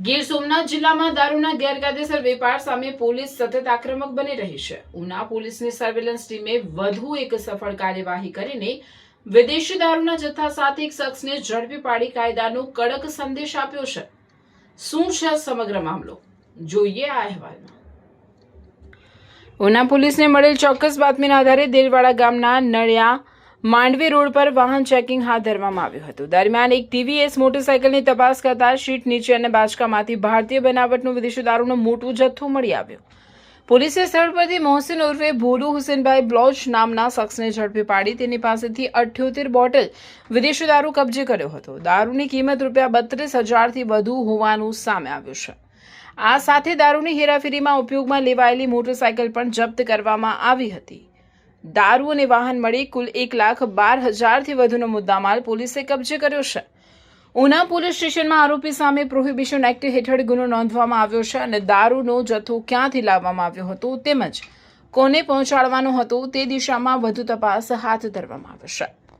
ગીર સોમનાથ જિલ્લામાં દારૂના ગેરકાયદેસર વેપાર સામે પોલીસ સતત આક્રમક બની રહી છે. ઉના પોલીસની સર્વેલન્સ ટીમે વધુ એક સફળ કાર્યવાહી કરીને વિદેશી દારૂના જથ્થા સાથે એક શખ્સને ઝડપી પાડી કાયદાનો કડક સંદેશ આપ્યો છે. શું છે સમગ્ર મામલો, જોઈએ આ અહેવાલમાં. ઉના પોલીસને મળેલ ચોક્કસ બાતમીના આધારે દેલવાડા ગામના નળિયા માંડવી રોડ પર વાહન ચેકિંગ હાથ ધરવામાં આવ્યું હતું. દરમિયાન એક ટીવીએસ મોટરસાયકલની તપાસ કરતા શીટ નીચે અને બાચકામાંથી ભારતીય બનાવટનો વિદેશી દારૂનો મોટો જથ્થો મળી આવ્યો. પોલીસે સ્થળ પરથી મોહસિન ઉર્ફે ભોલુ હુસેનભાઈ બ્લોચ નામના શખ્સને ઝડપી પાડી તેની પાસેથી 78 બોટલ વિદેશી દારૂ કબજે કર્યો હતો. દારૂની કિંમત ₹32,000થી વધુ હોવાનું સામે આવ્યું છે. આ સાથે દારૂની હેરાફેરીમાં ઉપયોગમાં લેવાયેલી મોટરસાયકલ પણ જપ્ત કરવામાં આવી હતી. દારૂ અને વાહન મળી કુલ 1,12,000થી વધુનો મુદ્દામાલ પોલીસે કબજે કર્યો છે. ઉના પોલીસ સ્ટેશનમાં આરોપી સામે પ્રોહિબિશન એક્ટ હેઠળ ગુનો નોંધવામાં આવ્યો છે અને દારૂનો જથ્થો ક્યાંથી લાવવામાં આવ્યો હતો તેમજ કોને પહોંચાડવાનો હતો તે દિશામાં વધુ તપાસ હાથ ધરવામાં આવશે.